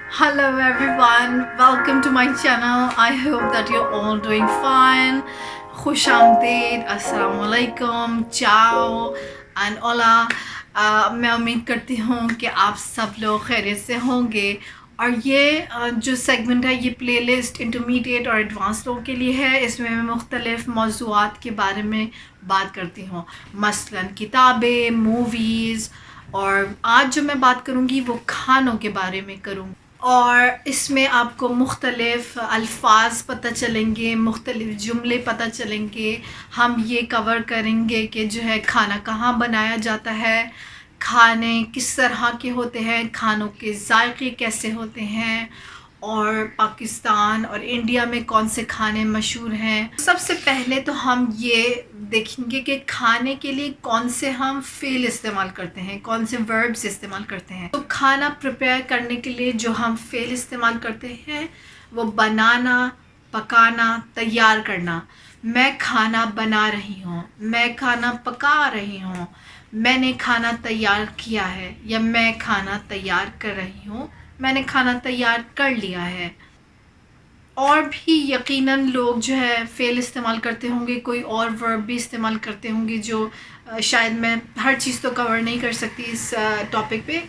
Hello everyone, welcome to my channel. I hope that you're all doing fine. Khush आमदीद, अस्सलाम वालेकुम, ciao and hola. मैं उम्मीद करती हूँ कि आप सब लोग खैरियत से होंगे और ये जो सेगमेंट है ये प्लेलिस्ट इंटरमीडिएट और एडवांस लोगों के लिए है। इसमें मैं मुख्तलिफ मौज़ूआत के बारे में बात करती हूँ, मसलन किताबें, मूवीज़, और आज जो मैं बात करूँगी वो खानों के बारे में करूँगी। और इसमें आपको मुख्तलिफ़ अल्फाज पता चलेंगे, मुख्तलिफ़ जुमले पता चलेंगे। हम ये कवर करेंगे कि जो है खाना कहाँ बनाया जाता है, खाने किस तरह के होते हैं, खानों के जायके कैसे होते हैं, और पाकिस्तान और इंडिया में कौन से खाने मशहूर हैं। सबसे पहले तो हम ये देखेंगे कि खाने के लिए कौन से हम फ़ेल इस्तेमाल करते हैं, कौन से वर्ब्स इस्तेमाल करते हैं। तो खाना प्रिपेयर करने के लिए जो हम फ़ेल इस्तेमाल करते हैं वो बनाना, पकाना, तैयार करना। मैं खाना बना रही हूँ, मैं खाना पका रही हूँ, मैंने खाना तैयार किया है, या मैं खाना तैयार कर रही हूँ, मैंने खाना तैयार कर लिया है। और भी यकीनन लोग जो है फ़ेल इस्तेमाल करते होंगे, कोई और वर्ब भी इस्तेमाल करते होंगे जो शायद मैं हर चीज़ तो कवर नहीं कर सकती इस टॉपिक पे।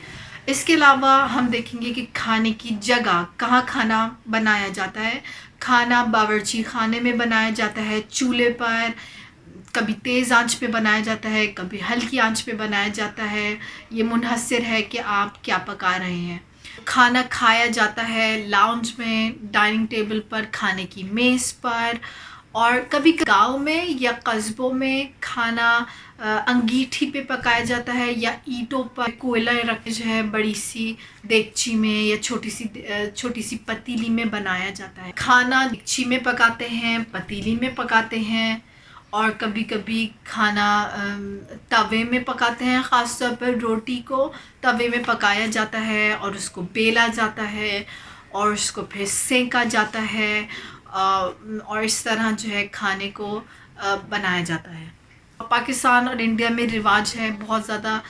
इसके अलावा हम देखेंगे कि खाने की जगह, कहाँ खाना बनाया जाता है। खाना बावर्ची खाने में बनाया जाता है, चूल्हे पर, कभी तेज़ आंच पे बनाया जाता है, कभी हल्की आंच पे बनाया जाता है। ये मुनहसर है कि आप क्या पका रहे हैं। खाना खाया जाता है लाउंज में, डाइनिंग टेबल पर, खाने की मेज़ पर, और कभी गांव में या कस्बों में खाना अंगीठी पे पकाया जाता है या ईंटों पर कोयला रख जो है बड़ी सी देगची में या छोटी सी पतीली में बनाया जाता है। खाना देगची में पकाते हैं, पतीली में पकाते हैं, और कभी कभी खाना तवे में पकाते हैं। ख़ास तौर पर रोटी को तवे में पकाया जाता है और उसको बेला जाता है और उसको फिर सेंका जाता है, और इस तरह जो है खाने को बनाया जाता है। पाकिस्तान और इंडिया में रिवाज है बहुत ज़्यादा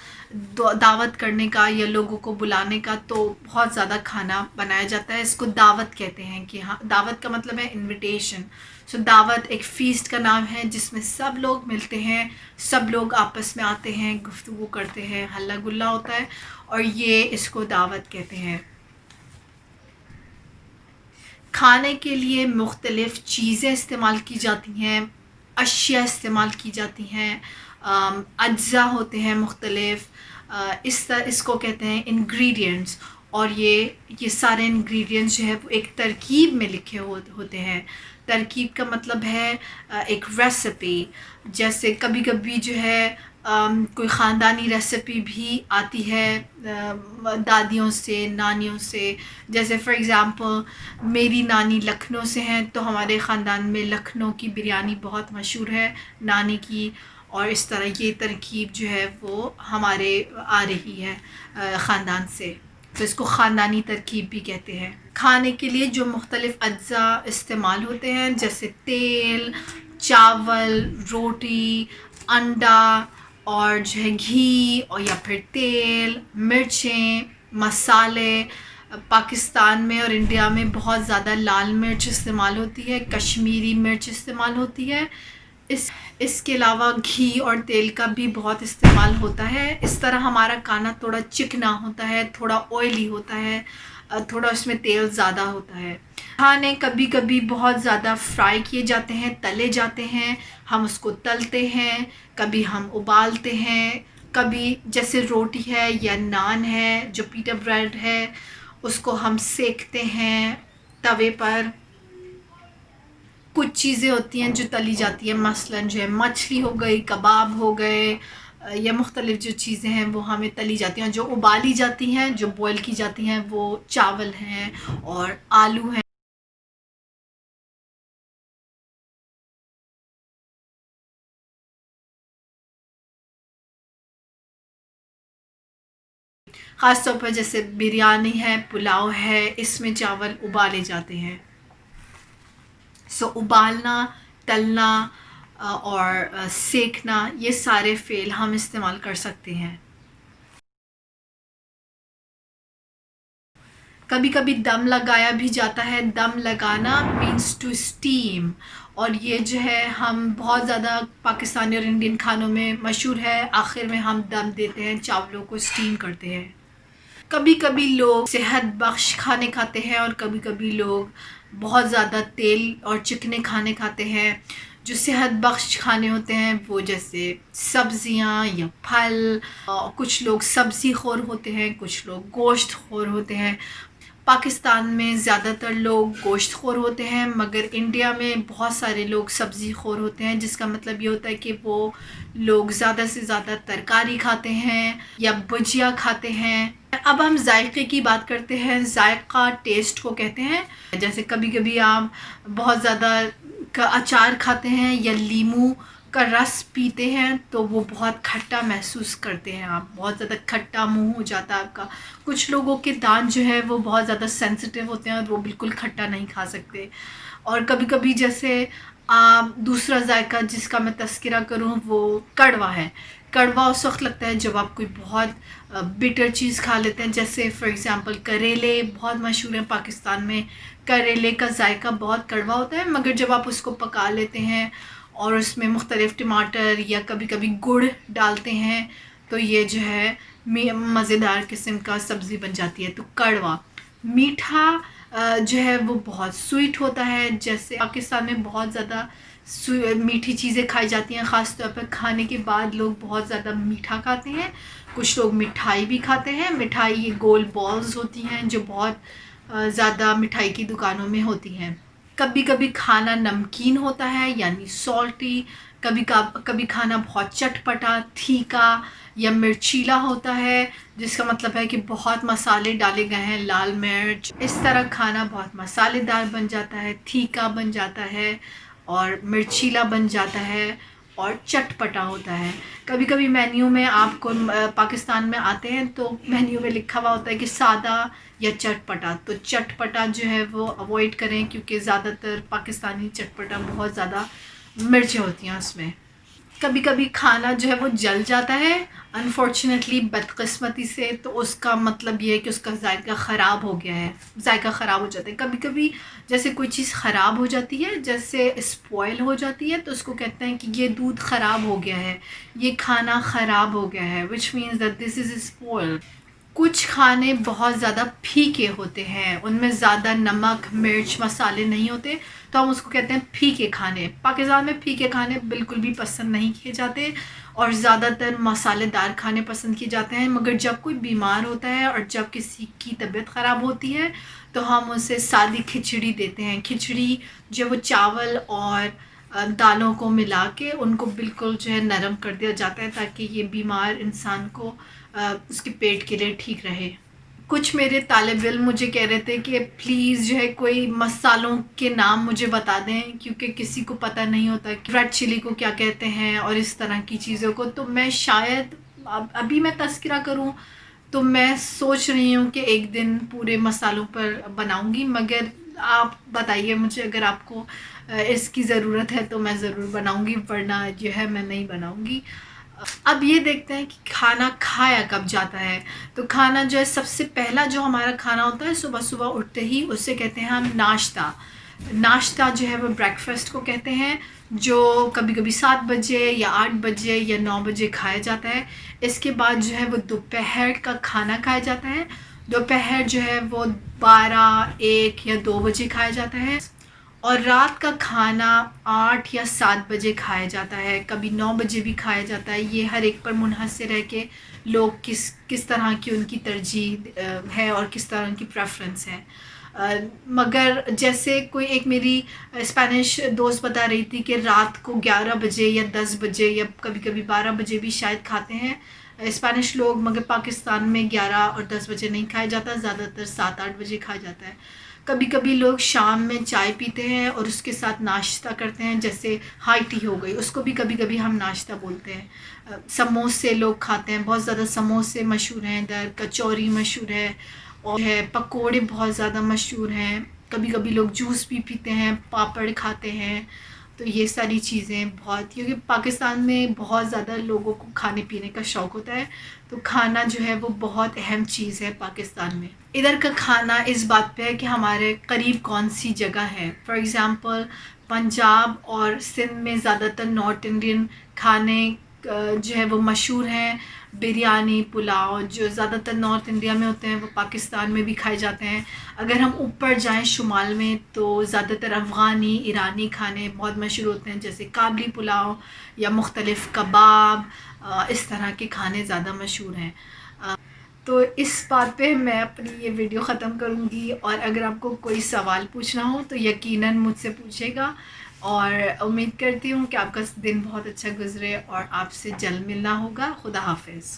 दावत करने का या लोगों को बुलाने का, तो बहुत ज़्यादा खाना बनाया जाता है। इसको दावत कहते हैं कि हाँ, दावत का मतलब है इनविटेशन। सो दावत एक फ़ीस्ट का नाम है जिसमें सब लोग मिलते हैं, सब लोग आपस में आते हैं, गुफ्तगू करते हैं, हल्ला गुल्ला होता है, और ये इसको दावत कहते हैं। खाने के लिए मुख्तलिफ़ चीज़ें इस्तेमाल की जाती हैं, अशिया इस्तेमाल की जाती हैं, अज्जा होते हैं मुख्तलिफ़, इसको कहते हैं इंग्रेडिएंट्स। और ये सारे इंग्रेडिएंट्स जो है वो एक तरकीब में लिखे होते हैं। तरकीब का मतलब है एक रेसिपी। जैसे कभी कभी जो है कोई ख़ानदानी रेसिपी भी आती है दादियों से, नानियों से। जैसे फ़ॉर एग्ज़ाम्पल मेरी नानी लखनऊ से हैं, तो हमारे ख़ानदान में लखनऊ की बिरयानी बहुत मशहूर है नानी की, और इस तरह ये तरकीब जो है वो हमारे आ रही है ख़ानदान से, तो इसको ख़ानदानी तरकीब भी कहते हैं। खाने के लिए जो मुख्तलिफ़ अज्जा इस्तेमाल होते हैं जैसे तेल, चावल, रोटी, अंडा, और जो है घी, और या फिर तेल, मिर्चें, मसाले। पाकिस्तान में और इंडिया में बहुत ज़्यादा लाल मिर्च इस्तेमाल होती है, कश्मीरी मिर्च इस्तेमाल होती है। इसके अलावा घी और तेल का भी बहुत इस्तेमाल होता है। इस तरह हमारा खाना थोड़ा चिकना होता है, थोड़ा ऑयली होता है, थोड़ा उसमें तेल ज़्यादा होता है। खाने कभी कभी बहुत ज़्यादा फ्राई किए जाते हैं, तले जाते हैं, हम उसको तलते हैं, कभी हम उबालते हैं, कभी जैसे रोटी है या नान है, जो पीटा ब्रेड है, उसको हम सेकते हैं तवे पर। कुछ चीज़ें होती हैं जो तली जाती हैं, मसलन जो है मछली हो गई, कबाब हो गए, या मुख्तलिफ़ जो चीज़ें हैं वो हमें तली जाती हैं। जो उबाली जाती हैं, जो बॉयल की जाती हैं, वो चावल हैं और आलू हैं। ख़ास तौर पर जैसे बिरयानी है, पुलाव है, इसमें चावल उबाले जाते हैं। सो उबालना, तलना और सेकना, ये सारे फ़ेल हम इस्तेमाल कर सकते हैं। कभी कभी दम लगाया भी जाता है। दम लगाना मीन्स टू स्टीम, और ये जो है हम बहुत ज़्यादा पाकिस्तानी और इंडियन खानों में मशहूर है। आखिर में हम दम देते हैं, चावलों को स्टीम करते हैं। कभी कभी लोग सेहत बख्श खाने खाते हैं और कभी कभी लोग बहुत ज़्यादा तेल और चिकने खाने खाते हैं। जो सेहत बख्श खाने होते हैं वो जैसे सब्जियां या फल, कुछ लोग सब्ज़ी खोर होते हैं, कुछ लोग गोश्त खोर होते हैं। पाकिस्तान में ज़्यादातर लोग गोश्त खोर होते हैं, मगर इंडिया में बहुत सारे लोग सब्ज़ी खोर होते हैं, जिसका मतलब ये होता है कि वो लोग ज़्यादा से ज़्यादा तरकारी खाते हैं या भुजिया खाते हैं। अब हम जायके की बात करते हैं। जायका टेस्ट को कहते हैं। जैसे कभी कभी आप बहुत ज़्यादा का अचार खाते हैं या लीमू का रस पीते हैं तो वो बहुत खट्टा महसूस करते हैं, आप बहुत ज़्यादा खट्टा मुंह हो जाता है आपका। कुछ लोगों के दांत जो है वो बहुत ज़्यादा सेंसिटिव होते हैं और वो बिल्कुल खट्टा नहीं खा सकते। और कभी कभी जैसे दूसरा जायका जिसका मैं तस्करा करूँ वो कड़वा है। कड़वा उस वक्त लगता है जब आप कोई बहुत बिटर चीज़ खा लेते हैं। जैसे फॉर एग्ज़ाम्पल करेले बहुत मशहूर हैं पाकिस्तान में। करेले का जायका बहुत कड़वा होता है, मगर जब आप उसको पका लेते हैं और उसमें मुख्तलिफ़ टमाटर या कभी कभी गुड़ डालते हैं तो ये जो है मज़ेदार किस्म का सब्ज़ी बन जाती है। तो कड़वा। मीठा जो है वो बहुत स्वीट होता है। जैसे पाकिस्तान में बहुत ज़्यादा मीठी चीज़ें खाई जाती हैं। ख़ास तौर पर खाने के बाद लोग बहुत ज़्यादा मीठा खाते हैं। कुछ लोग मिठाई भी खाते हैं। मिठाई ये गोल बॉल्स होती हैं जो बहुत ज़्यादा मिठाई की दुकानों में होती हैं। कभी कभी खाना नमकीन होता है यानी सॉल्टी। कभी खाना बहुत चटपटा, तीखा या मिर्चीला होता है, जिसका मतलब है कि बहुत मसाले डाले गए हैं, लाल मिर्च। इस तरह खाना बहुत मसालेदार बन जाता है, तीखा बन जाता है और मिर्चीला बन जाता है और चटपटा होता है। कभी कभी मेन्यू में आपको पाकिस्तान में आते हैं तो मेन्यू में लिखा हुआ होता है कि सादा या चटपटा। तो चटपटा जो है वो अवॉइड करें क्योंकि ज़्यादातर पाकिस्तानी चटपटा बहुत ज़्यादा मिर्चें होती हैं उसमें। कभी कभी खाना जो है वो जल जाता है अनफॉर्चुनेटली, बदकिस्मती से। तो उसका मतलब ये है कि उसका जायका ख़राब हो गया है, जायका ख़राब हो जाता है। कभी कभी जैसे कोई चीज़ ख़राब हो जाती है, जैसे स्पॉइल हो जाती है, तो उसको कहते हैं कि ये दूध ख़राब हो गया है, ये खाना ख़राब हो गया है, which means that this is spoil. कुछ खाने बहुत ज़्यादा फीके होते हैं, उनमें ज़्यादा नमक मिर्च मसाले नहीं होते, तो हम उसको कहते हैं फीके खाने। पाकिस्तान में फीके खाने बिल्कुल भी पसंद नहीं किए जाते और ज़्यादातर मसालेदार खाने पसंद किए जाते हैं। मगर जब कोई बीमार होता है और जब किसी की तबीयत ख़राब होती है तो हम उसे सादी खिचड़ी देते हैं। खिचड़ी जो वो चावल और दालों को मिला के उनको बिल्कुल जो है नरम कर दिया जाता है ताकि ये बीमार इंसान को उसके पेट के लिए ठीक रहे। कुछ मेरे तालिब इल्म मुझे कह रहे थे कि प्लीज़ जो है कोई मसालों के नाम मुझे बता दें, क्योंकि किसी को पता नहीं होता कि रेड चिली को क्या कहते हैं और इस तरह की चीज़ों को। तो मैं शायद अभी मैं तस्करा करूं तो मैं सोच रही हूँ कि एक दिन पूरे मसालों पर बनाऊंगी। मगर आप बताइए मुझे, अगर आपको इसकी ज़रूरत है तो मैं ज़रूर बनाऊंगी, वरना जो है मैं नहीं बनाऊंगी। अब ये देखते हैं कि खाना खाया कब जाता है। तो खाना जो है सबसे पहला जो हमारा खाना होता है सुबह सुबह उठते ही, उससे कहते हैं हम नाश्ता। नाश्ता जो है वो ब्रेकफास्ट को कहते हैं, जो कभी कभी 7 बजे या 8 बजे या 9 बजे खाया जाता है। इसके बाद जो है वो दोपहर का खाना खाया जाता है। दोपहर जो है वो 12, 1 या 2 बजे खाया जाता है। और रात का खाना 8 या 7 बजे खाया जाता है, कभी 9 बजे भी खाया जाता है। ये हर एक पर मुनहसर है कि लोग किस तरह की उनकी तरजीह है और किस तरह की प्रेफरेंस है। मगर जैसे कोई एक मेरी स्पेनिश दोस्त बता रही थी कि रात को 11 बजे या 10 बजे या कभी कभी 12 बजे भी शायद खाते हैं स्पेनिश लोग, मगर पाकिस्तान में 11 और 10 बजे नहीं खाया जाता, ज़्यादातर 7-8 बजे खाया जाता है। कभी कभी लोग शाम में चाय पीते हैं और उसके साथ नाश्ता करते हैं, जैसे हाई टी हो गई, उसको भी कभी कभी हम नाश्ता बोलते हैं। समोसे लोग खाते हैं, बहुत ज़्यादा समोसे मशहूर हैं इधर, कचौरी मशहूर है और है पकोड़े बहुत ज़्यादा मशहूर हैं। कभी कभी लोग जूस भी पीते हैं, पापड़ खाते हैं। तो ये सारी चीज़ें बहुत, क्योंकि पाकिस्तान में बहुत ज़्यादा लोगों को खाने पीने का शौक़ होता है, तो खाना जो है वो बहुत अहम चीज़ है पाकिस्तान में। इधर का खाना इस बात पे है कि हमारे करीब कौन सी जगह है। फॉर एग्ज़ाम्पल पंजाब और सिंध में ज़्यादातर नॉर्थ इंडियन खाने जो है वो मशहूर हैं। बिरयानी, पुलाव जो ज़्यादातर नॉर्थ इंडिया में होते हैं वो पाकिस्तान में भी खाए जाते हैं। अगर हम ऊपर जाएं शुमाल में तो ज़्यादातर अफ़गानी, ईरानी खाने बहुत मशहूर होते हैं, जैसे काबली पुलाव या मुख्तलिफ़ कबाब, इस तरह के खाने ज़्यादा मशहूर हैं। तो इस बात पे मैं अपनी ये वीडियो ख़त्म करूँगी, और अगर आपको कोई सवाल पूछना हो तो यकीनन मुझसे पूछेगा, और उम्मीद करती हूँ कि आपका दिन बहुत अच्छा गुज़रे और आपसे जल्द मिलना होगा। खुदा हाफ़िज़।